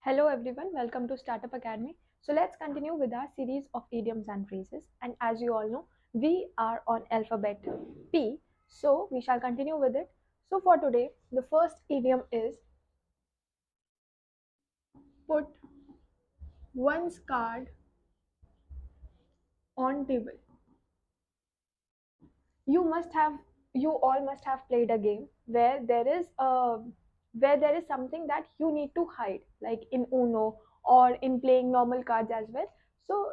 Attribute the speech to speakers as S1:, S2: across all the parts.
S1: Hello everyone, welcome to Startup Academy. So let's continue with our series of idioms and phrases. And as you all know, we are on alphabet P. So we shall continue with it. So for today, the first idiom is put one's card on table. You must have, you all must have played a game where there is something that you need to hide, like in Uno or in playing normal cards as well. So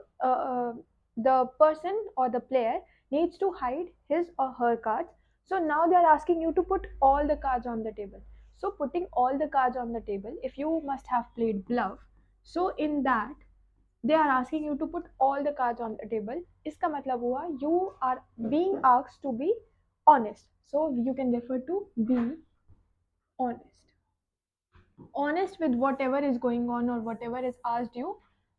S1: the person or the player needs to hide his or her cards. So now they are asking you to put all the cards on the table. So putting all the cards on the table, if you must have played bluff, so in that they are asking you to put all the cards on the table. इसका मतलब हुआ you are being asked to be honest. So you can refer to be honest. Honest with whatever is going on or whatever is asked you.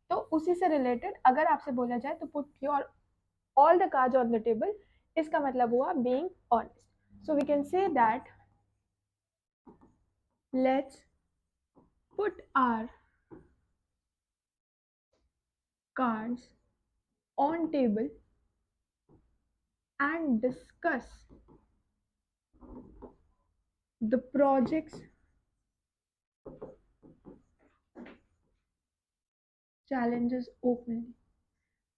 S1: तो उसी से related अगर आपसे बोला जाए तो put your all the cards on the table, इसका मतलब हुआ being honest. So we can say that let's put our cards on table and discuss the project's challenges openly.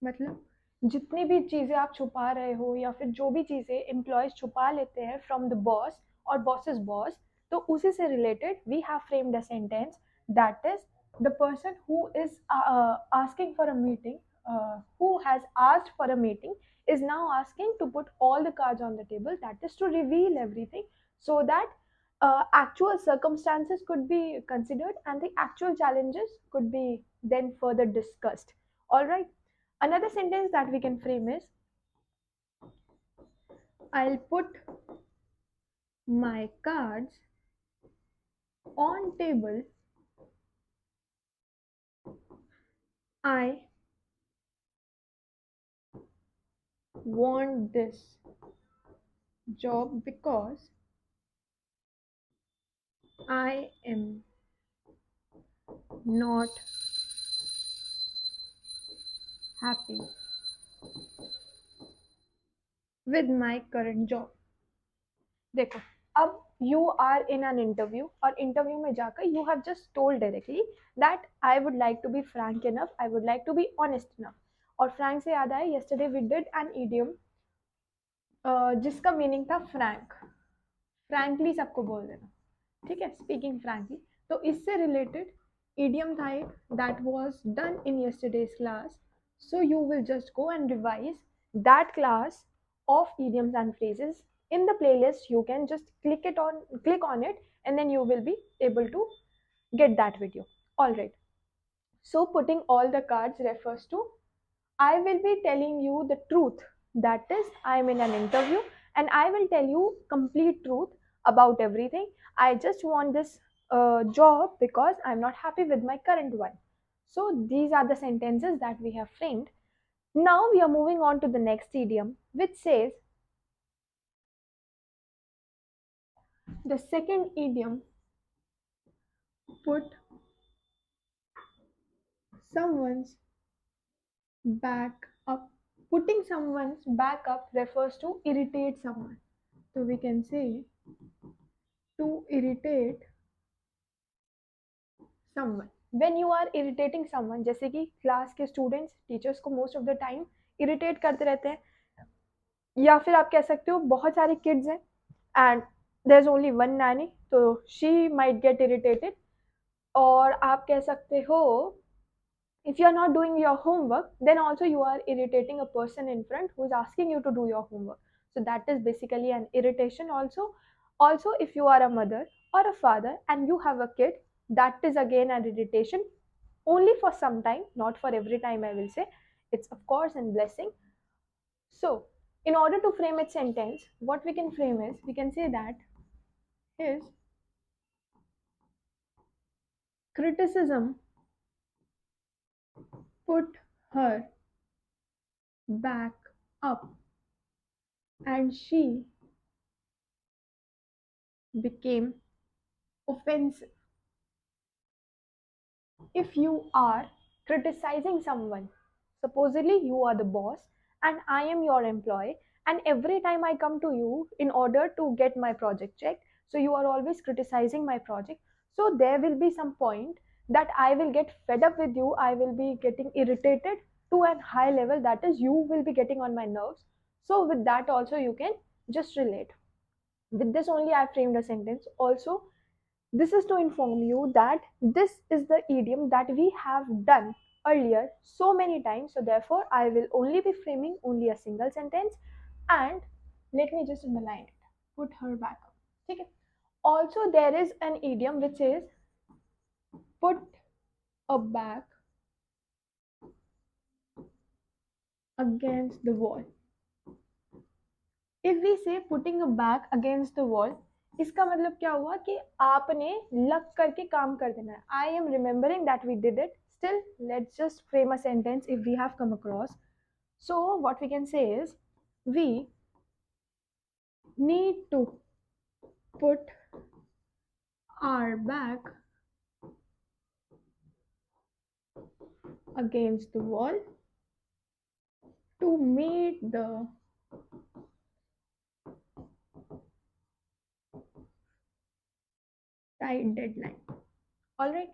S1: मतलब जितनी भी चीज़ें आप छुपा रहे हो या फिर जो भी चीज़ें एम्प्लॉयज छुपा लेते हैं फ्रॉम द बॉस और बॉसेस बॉस, तो उसी से related we have framed a sentence that is the person who is asking for a meeting, who has asked for a meeting is now asking to put all the cards on the table, that is to reveal everything so that actual circumstances could be considered and the actual challenges could be then further discussed. All right. Another sentence that we can frame is I'll put my cards on table. I want this job because I am not happy with my current job. देखो, अब you are in an interview और interview में जाकर you have just told directly that I would like to be frank enough, I would like to be honest enough. और frank से याद आया, yesterday we did an idiom जिसका meaning था Frank. Frankly सबको बोल देना, ठीक है, स्पीकिंग फ्रैंकली. तो इससे रिलेटेड idiom था एक that was done in yesterday's class. So you will just go and revise that class of idioms and phrases in the playlist. You can just click on it and then you will be able to get that video. All right. So putting all the cards refers to I will be telling you the truth. That is, I am in an interview and I will tell you complete truth about everything. I just want this job because I'm not happy with my current one. So these are the sentences that we have framed. Now we are moving on to the next idiom, which says the second idiom, put someone's back up. Putting someone's back up refers to irritate someone. So we can say to irritate someone. When you are irritating someone, जैसे कि class के students teachers को most of the time irritate करते रहते हैं, या फिर आप कह सकते हो बहुत सारे किड्स हैं and there is only one nanny, तो शी माइट गेट इरिटेटेड. और आप कह सकते हो if you are not doing your homework, then also you are irritating a person in front who is asking you to do your homework. So that is basically an irritation also. Also, if you are a mother or a father and you have a kid, that is again an irritation, only for some time, not for every time, I will say. It's of course a blessing. So in order to frame its sentence, what we can frame is, we can say that his criticism put her back up and she became offensive. if you are criticizing someone, supposedly you are the boss and I am your employee, and every time I come to you in order to get my project checked, so you are always criticizing my project. So there will be some point that I will get fed up with you, I will be getting irritated to a high level, that is you will be getting on my nerves. So with that also you can just relate. With this only I framed a sentence. Also, this is to inform you that this is the idiom that we have done earlier so many times. So therefore, I will only be framing only a single sentence. And let me just underline it. Put her back up. Okay. Also, there is an idiom which says put a back against the wall. If we say putting a back against the wall, इसका मतलब क्या हुआ कि आपने लग करके काम कर देना है. I am remembering that we did it. Still let's just frame a sentence if we have come across. So what we can say is we need to put our back against the wall to meet the tight deadline. Alright.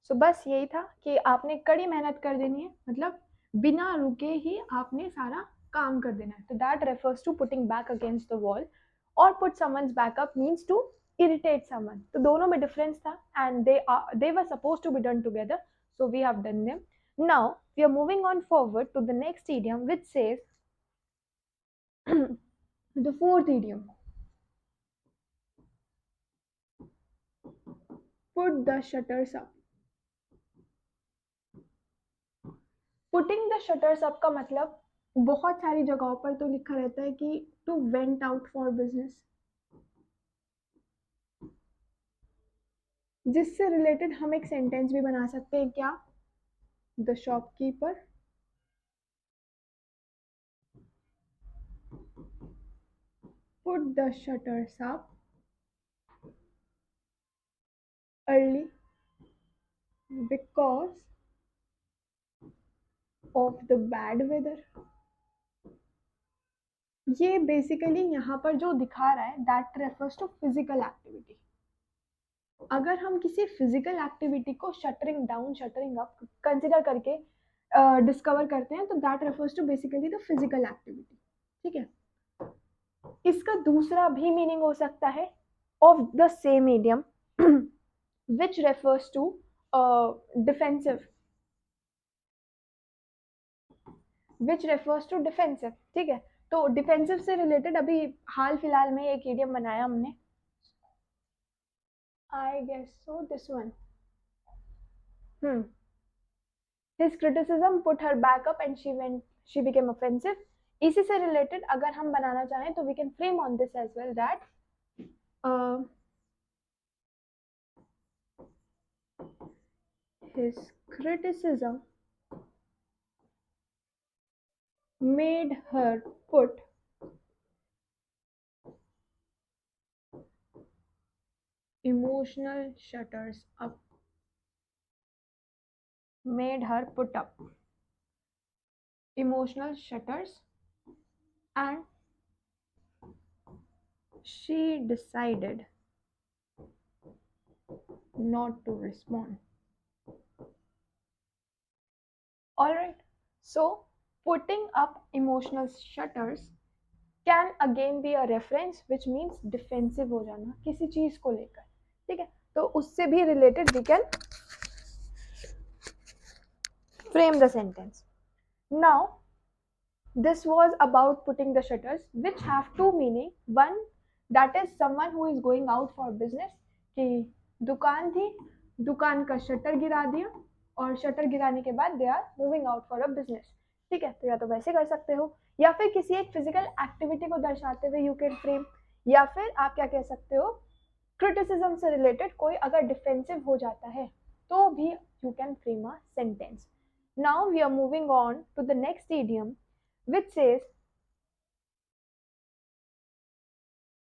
S1: So बस यही था कि आपने कड़ी मेहनत कर देनी है, मतलब बिना रुके ही आपने सारा काम कर देना है. तो that refers to putting back against the wall. और put someone's back up means to irritate someone. तो दोनों में डिफरेंस था and they were suppose to be done together. So we have done them. Now we are moving on forward to the next idiom which says the fourth idiom, put the shutters up. Putting the shutters up का मतलब बहुत सारी जगहों पर तो लिखा रहता है कि to went out for business, जिससे रिलेटेड हम एक सेंटेंस भी बना सकते हैं. क्या? The shopkeeper put the shutters up early because of the bad weather. ये बेसिकली यहाँ पर जो दिखा रहा है that refers to physical activity. अगर हम किसी फिजिकल एक्टिविटी को shuttering down shuttering up consider करके डिस्कवर करते हैं तो that refers to basically the physical activity. ठीक है. इसका दूसरा भी मीनिंग हो सकता है of the same idiom which refers to defensive, which refers to defensive. ठीक है. तो डिफेंसिव से रिलेटेड अभी हाल फिलहाल में एक इडियम बनाया हमने. I guess so this one. His criticism put her back up and she became offensive. इसी से रिलेटेड अगर हम बनाना चाहें तो we can frame on this as well that his criticism made her put emotional shutters up. Made her put up emotional shutters and she decided not to respond. Alright, so putting up emotional shutters can again be a reference which means defensive हो जाना किसी चीज को लेकर. ठीक है. तो उससे भी related we can frame the sentence. Now this was about putting the shutters which have two meaning. One, that is someone who is going out for business, कि दुकान थी, दुकान का शटर गिरा दिया और शटर गिराने के बाद they are moving out for a business. ठीक है. तो या तो वैसे कर सकते हो या फिर किसी एक फिजिकल एक्टिविटी को दर्शाते हुए यू कैन फ्रेम, या फिर आप क्या कह सकते हो क्रिटिसिज्म से रिलेटेड कोई अगर डिफेंसिव हो जाता है तो भी you can frame a sentence. Now we are moving on to the next idiom which says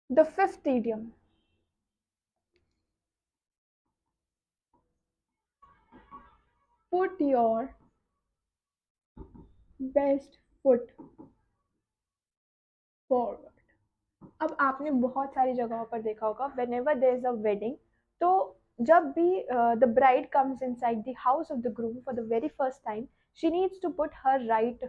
S1: the fifth idiom. put your best foot forward. अब आपने बहुत सारी जगहों पर देखा होगा whenever there is a wedding, तो जब भी the bride comes inside the house of the groom for the very first time, she needs to put her right,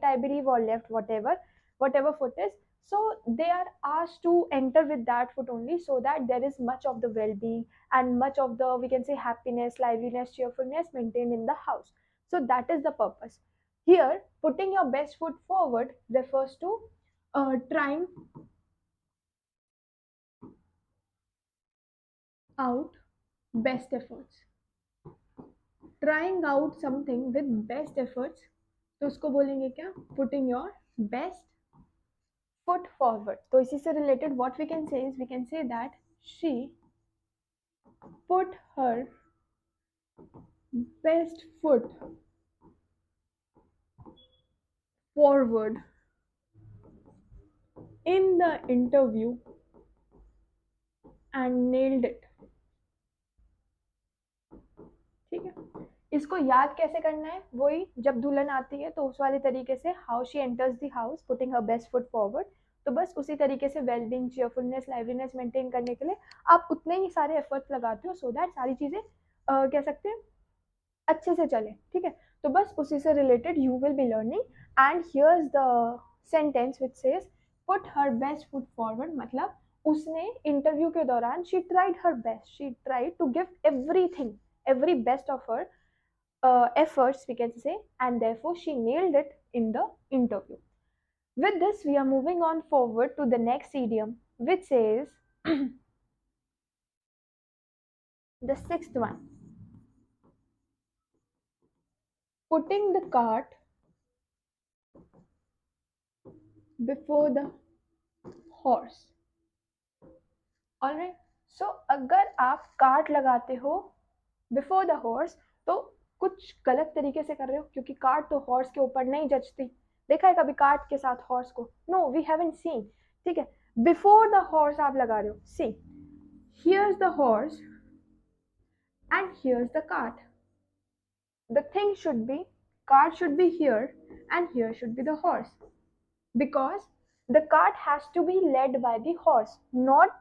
S1: I believe, or left, whatever foot is. So they are asked to enter with that foot only, so that there is much of the well-being and much of the, we can say, happiness, liveliness, cheerfulness maintained in the house. So that is the purpose. Here, putting your best foot forward refers to trying out best efforts, trying out something with best efforts, तो उसको बोलेंगे क्या, putting your best foot forward. तो इसी से related what we can say is, we can say that she put her best foot forward in the interview and nailed it. ठीक है, इसको याद कैसे करना है, वही जब दुल्हन आती है तो उस वाले तरीके से, how she enters the house putting her best foot forward, तो बस उसी तरीके से वेलबींग, चीयरफुलनेस, लाइवलीनेस मेंटेन करने के लिए आप उतने ही सारे एफर्ट्स लगाते हो, सो दैट सारी चीजें कह सकते हैं अच्छे से चले. ठीक है, तो बस उसी से related you will be learning. And here's the sentence which says put her best foot forward, मतलब उसने इंटरव्यू के दौरान she tried her best, she tried to give everything, every best of her efforts, we can say, and therefore she nailed it in the interview. With this, we are moving on forward to the next idiom, which says the sixth one, putting the cart before the horse. Alright, so अगर आप cart लगाते हो before the horse, तो कुछ गलत तरीके से कर रहे हो, क्योंकि कार्ट तो हॉर्स के ऊपर नहीं जचती. देखा है कभी कार्ट के साथ हॉर्स को? No, we haven't seen. ठीक है, बिफोर द हॉर्स आप लगा रहे हो. See, here's the horse and here's the cart. The thing should be, cart should be here and here should be the horse, because the cart has to be led by the horse, not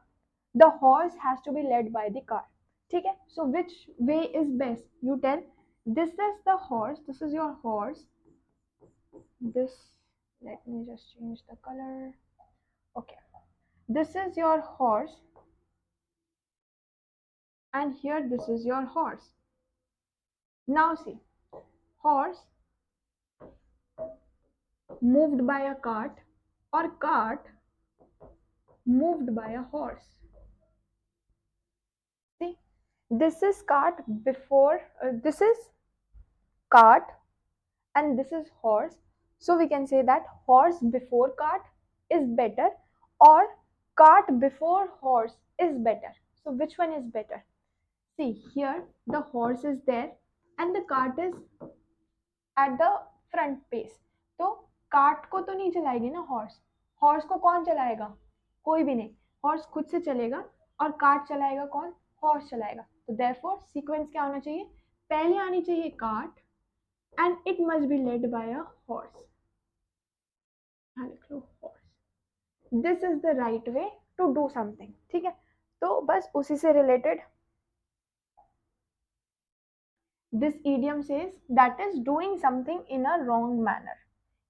S1: the horse has to be led by the cart. ठीक है, so which way is best? You tell. This is the horse, this is your horse, this, let me just change the color. Okay, this is your horse and here this is your horse. Now see, horse moved by a cart or cart moved by a horse. See, this is cart before, this is cart and this is horse, so we can say that horse before cart is better, or cart before horse is better. So which one is better? See, here the horse is there and the cart is at the front pace, तो cart को तो नहीं चलाएगी ना horse. Horse को कौन चलाएगा? कोई भी नहीं. हॉर्स खुद से चलेगा और कार्ट चलाएगा कौन? हॉर्स चलाएगा. तो देयरफॉर सीक्वेंस क्या होना चाहिए? पहले आनी चाहिए cart and it must be led by a horse. Horse. This is the right way to do something. ठीक है, तो बस उसी से related this idiom says, that is doing something in a wrong manner.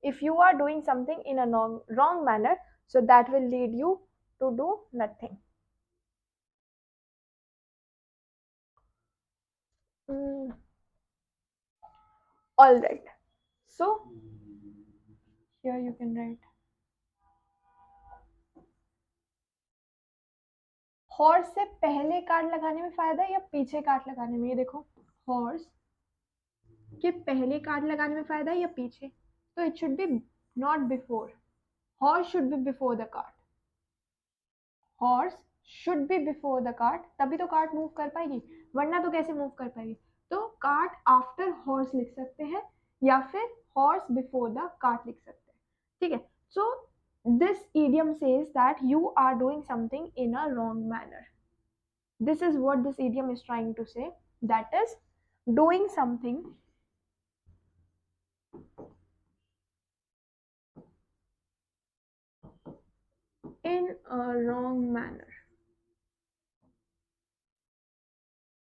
S1: If you are doing something in a wrong manner, so that will lead you to do nothing. All right, so here you can write horse से पहले card लगाने में फायदा है या पीछे card लगाने में? ये देखो, हॉर्स के पहले कार्ड लगाने में फायदा है या पीछे? तो it should be not before. Horse should be before the card. Horse should be before the cart, तभी तो कार्ट मूव कर पाएगी, वरना तो कैसे मूव कर पाएगी? तो कार्ट आफ्टर हॉर्स लिख सकते हैं या फिर हॉर्स बिफोर द कार्ट लिख सकते हैं. ठीक है, सो this idiom says that you are doing something in a wrong manner. This is what this idiom is trying to say, that is doing something in a wrong manner.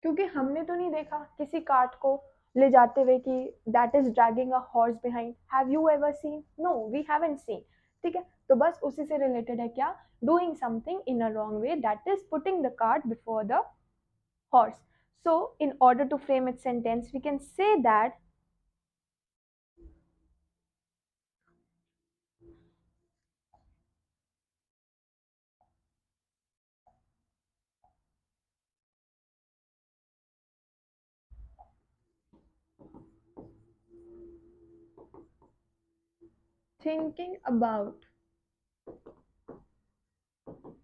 S1: क्योंकि हमने तो नहीं देखा किसी कार्ट को ले जाते हुए कि that is dragging a horse behind. Have you ever seen? No, we haven't seen. ठीक है, तो बस उसी से रिलेटेड है क्या? Doing something in a wrong way, that is putting the cart before the horse. So in order to frame its sentence we can say that thinking about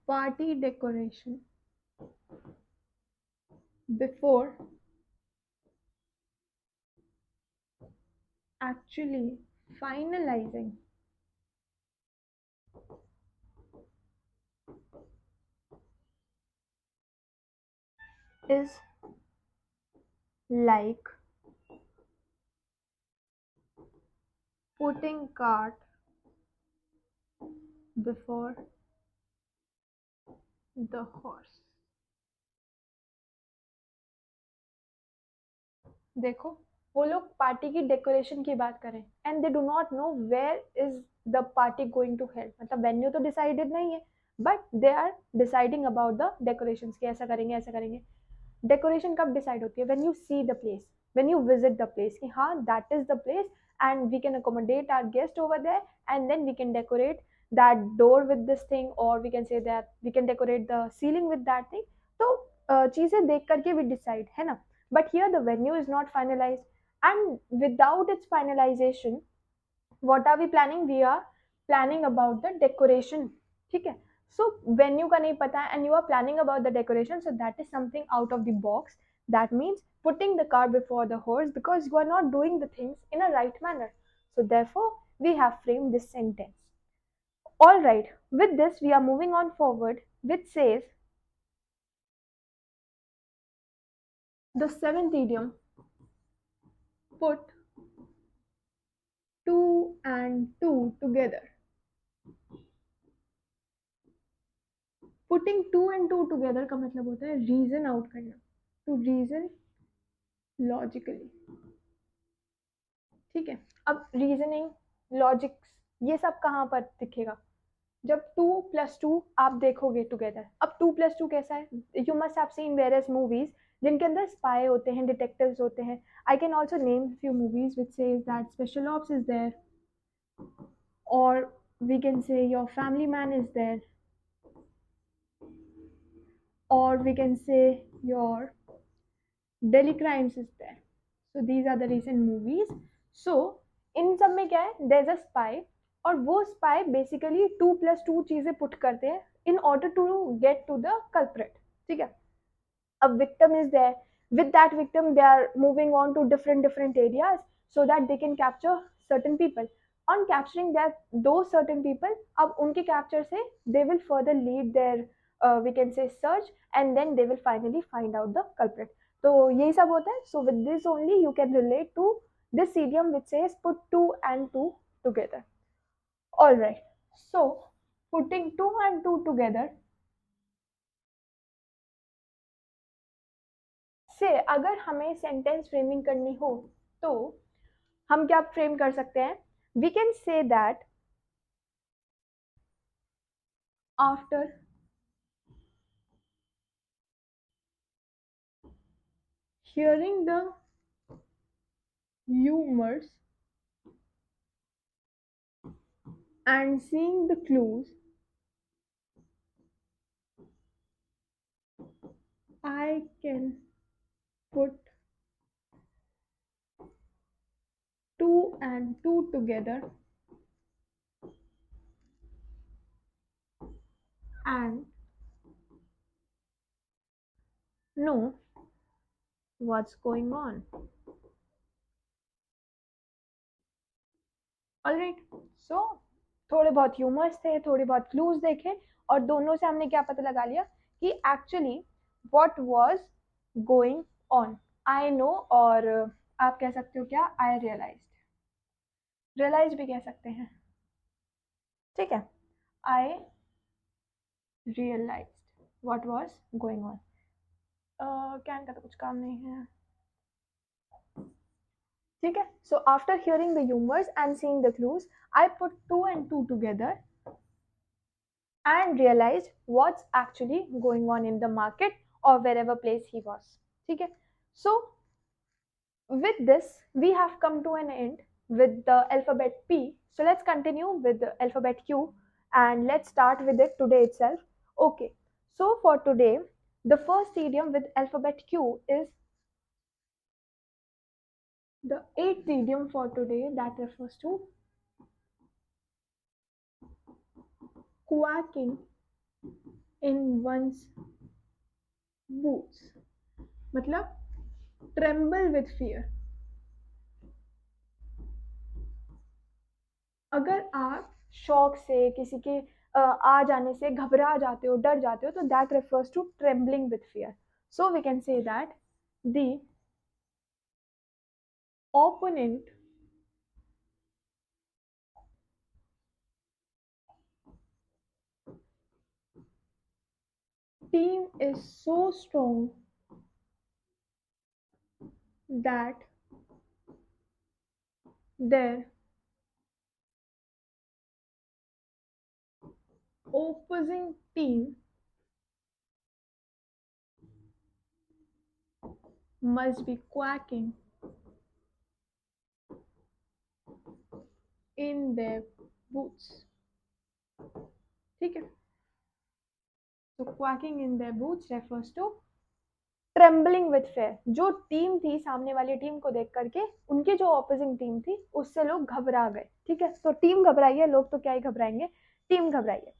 S1: party decoration before actually finalizing is like putting cart before the horse. देखो, वो लोग party की decoration की बात करें and they do not know where is the party going to held. मतलब venue तो decided नहीं है, but they are deciding about the decoration कि ऐसा करेंगे ऐसा करेंगे. डेकोरेशन कब डिसाइड होती है? When you see the place, when you visit the place कि हाँ that is the place and we can accommodate our guest over there and then we can decorate that door with this thing और we can say that we can decorate the ceiling with that thing. तो चीजें देख करके भी decide है ना. But here the venue is not finalised and without its finalisation what are we planning? We are planning about the decoration. ठीक है, so venue का नहीं पता and you are planning about the decoration, so that is something out of the box. That means putting the cart before the horse because you are not doing the things in a right manner. So therefore we have framed this sentence. All right, with this we are moving on forward, which says the seventh idiom, put two and two together. Putting two and two together का मतलब होता है reason out करना, to reason logically. ठीक है, अब reasoning, logics, ये सब कहाँ पर दिखेगा? जब 2 + 2 आप देखोगे टुगेदर. अब 2 + 2 कैसा है? You must have seen various movies जिनके अंदर स्पाई होते हैं, डिटेक्टिव्स होते हैं. I can also name few movies which says that special ops is there और we can say your family man is there or we can say your Delhi Crimes is there. So these are the recent movies. So इन सब में क्या है? There's a spy और वो spy basically 2 + 2 चीजें put करते हैं in order to get to the culprit. ठीक है, a victim is there. With that victim they are moving on to different areas so that they can capture certain people. On capturing that those certain people, अब उनके capture से they will further lead their we can say search and then they will finally find out the culprit. तो यही सब होता है. So with this only you can relate to this idiom which says put two and two together. All right, so putting two and two together से अगर हमें sentence framing करनी हो तो हम क्या फ्रेम कर सकते हैं? We can say that after hearing the humors and seeing the clues, I can put two and two together and know what's going on. Alright, so थोड़े बहुत ह्यूमर्स थे, थोड़े बहुत क्लूज देखे और दोनों से हमने क्या पता लगा लिया कि actually what was going on. I know, और आप कह सकते हो क्या, आई रियलाइज। रियलाइज भी कह सकते हैं, ठीक है। I realise what was going on। Can का तो कुछ काम नहीं है, ठीक है। So after hearing the humours and seeing the clues, I put two and two together and realized what's actually going on in the market or wherever place he was, ठीक है। So with this we have come to an end with the alphabet P. So let's continue with the alphabet Q and let's start with it today itself. Okay, so for today the first idiom with alphabet Q is the eighth idiom for today, that refers to quacking in one's boots, मतलब tremble with fear। अगर आप शौक से किसी के आ जाने से घबरा जाते हो, डर जाते हो, तो that refers to trembling with fear. So we can say that the opponent team is so strong that their opposing team must be quacking in their boots, ठीक है। So quacking in their boots refers to trembling with fair. जो team थी सामने वाली team को देख करके, उनकी जो ऑपोजिंग टीम थी उससे लोग घबरा गए, ठीक है। तो टीम घबराई है, लोग तो क्या ही घबराएंगे, टीम घबराई है।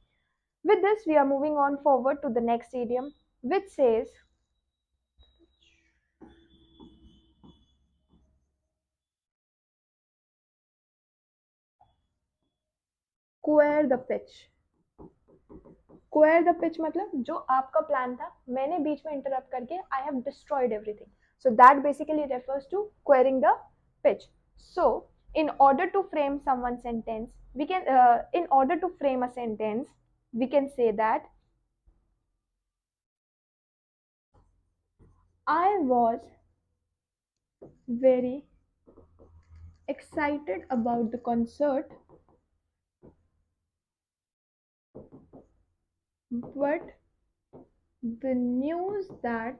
S1: With this we are moving on forward to the next idiom which says queer the pitch. Queer the pitch मतलब जो आपका प्लान था मैंने बीच में इंटरप्ट करके I have destroyed everything, so that basically refers to queering the pitch. So, in order to frame someone's sentence, we can, in order to frame a sentence, we can say that I was very excited about the concert, but the news that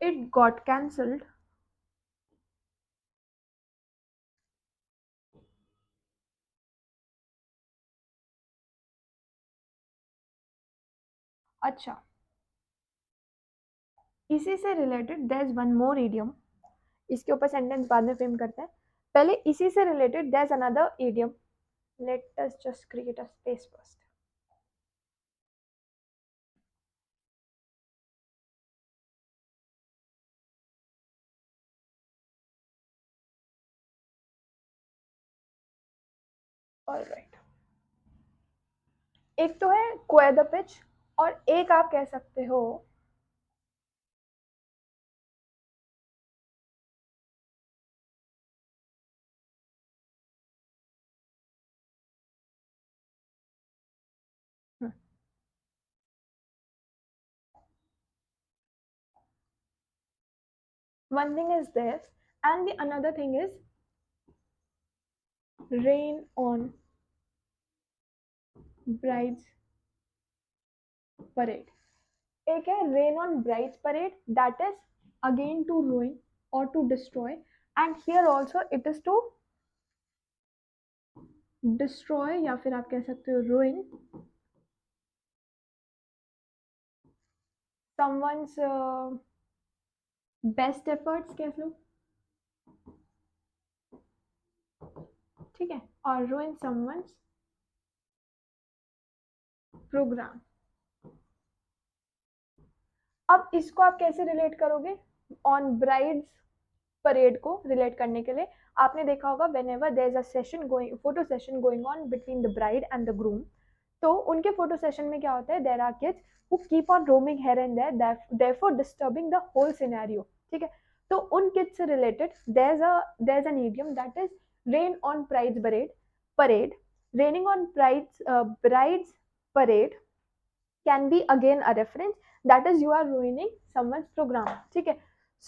S1: it got cancelled अच्छा, इसी से related there is one more idiom, इसके ऊपर sentence बाद में frame करते हैं, पहले इसी से related there is another idiom. Let us just create a space first. Alright, एक तो है क्वेयर द पिच और एक आप कह सकते हो one thing is this and the another thing is rain on bride's parade। एक है rain on bride's parade, that is again to ruin or to destroy, and here also it is to destroy या फिर आप कह सकते हो ruin someone's best efforts कह लो, ठीक है, और ruin someone's program। अब इसको आप कैसे रिलेट करोगे ऑन ब्राइड्स परेड को रिलेट करने के लिए? आपने देखा होगा whenever there is a session going, photo session going on between the bride and the groom, तो उनके फोटो सेशन में क्या होता है, there are kids who keep on roaming here and there, therefore disturbing the whole scenario, ठीक है। तो उन किड्स से related there is an idiom that is rain on prides parade raining on brides parade can be again a reference, that is you are ruining someone's program, ठीक है।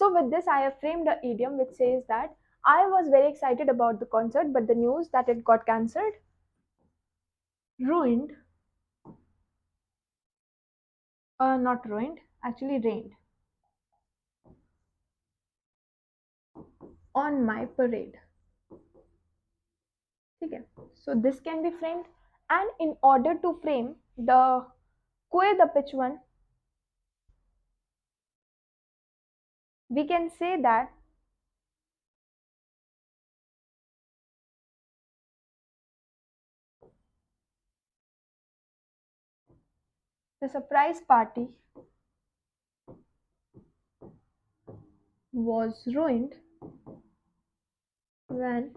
S1: So with this I have framed an idiom which says that I was very excited about the concert but the news that it got cancelled ruined, not ruined, actually rained on my parade, ठीक है। So this can be framed, and in order to frame the the pitch one, we can say that the surprise party was ruined when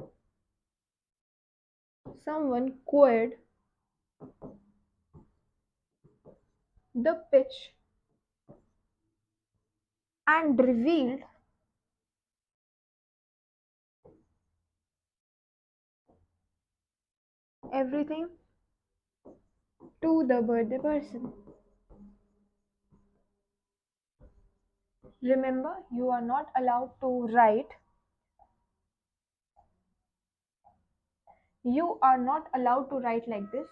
S1: someone queered the pitch and revealed everything to the birthday person. Remember, you are not allowed to write. You are not allowed to write like this.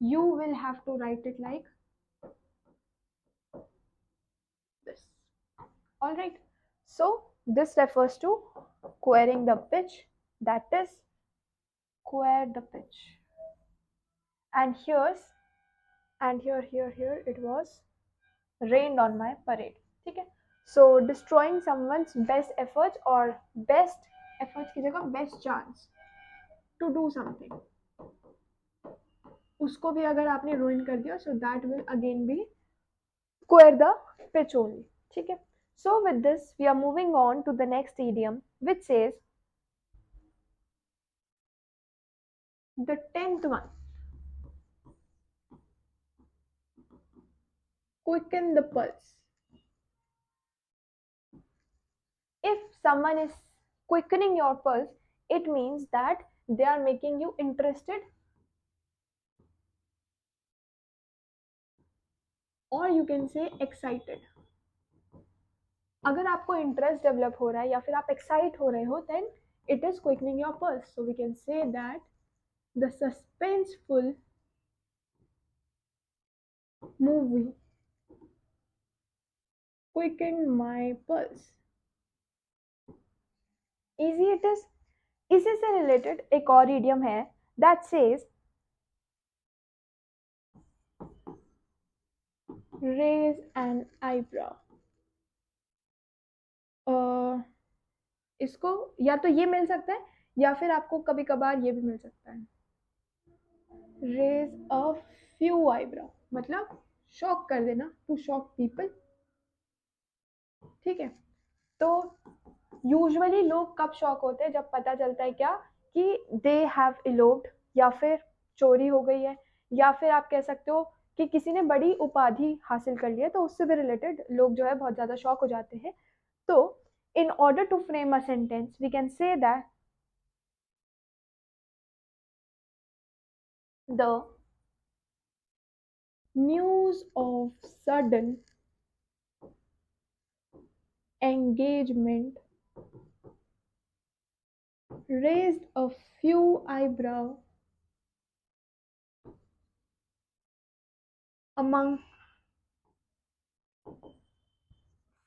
S1: You will have to write it like this. All right. So this refers to querying the pitch. That is, queer the pitch. And here it was rained on my parade. Okay. So destroying someone's best efforts, or best efforts की जगह best chance to do something, उसको भी अगर आपने ruin कर दिया, so that will again be square the pitch only, ठीक है। So with this we are moving on to the next idiom which says the 10th one, quicken the pulse. If someone is quickening your pulse, it means that they are making you interested, or you can say excited. अगर आपको interest develop हो रहा है या फिर आप excite हो रहे हो, then it is quickening your pulse. So we can say that the suspenseful movie quicken my pulse. Easy it is. इसी से रिलेटेड एक और इडियम है that says raise an eyebrow. इसको या तो ये मिल सकता है या फिर आपको कभी कभार ये भी मिल सकता है, raise a few eyebrow, मतलब शॉक कर देना, टू शॉक पीपल, ठीक है। तो यूजुअली लोग कब शॉक होते हैं, जब पता चलता है क्या कि दे हैव इलोप्ड, या फिर चोरी हो गई है, या फिर आप कह सकते हो कि किसी ने बड़ी उपाधि हासिल कर ली है, तो उससे भी रिलेटेड लोग जो है बहुत ज़्यादा शॉक हो जाते हैं. तो in order to frame a sentence, we can say that the news of sudden engagement raised a few eyebrows among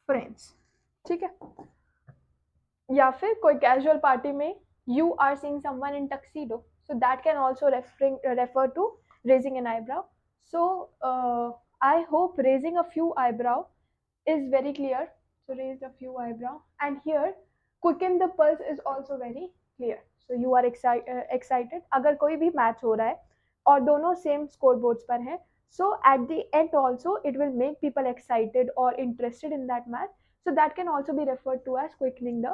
S1: friends. ठीक है. या फिर कोई कैजुअल पार्टी में you are seeing someone in tuxedo, so that can also refer to raising an eyebrow. So I hope raising a few eyebrow is very clear. So raise a few eyebrow, and here quicken the pulse is also very clear. So you are excited. अगर कोई भी match हो रहा है और दोनों same score boards पर हैं, so at the end also it will make people excited or interested in that match. So that can also be referred to as quickening the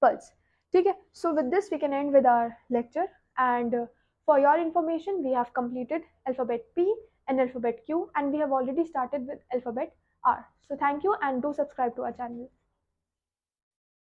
S1: pulse. ठीक है. So with this we can end with our lecture, and For your information, we have completed alphabet P and alphabet Q, and we have already started with alphabet R. So thank you, and do subscribe to our channel.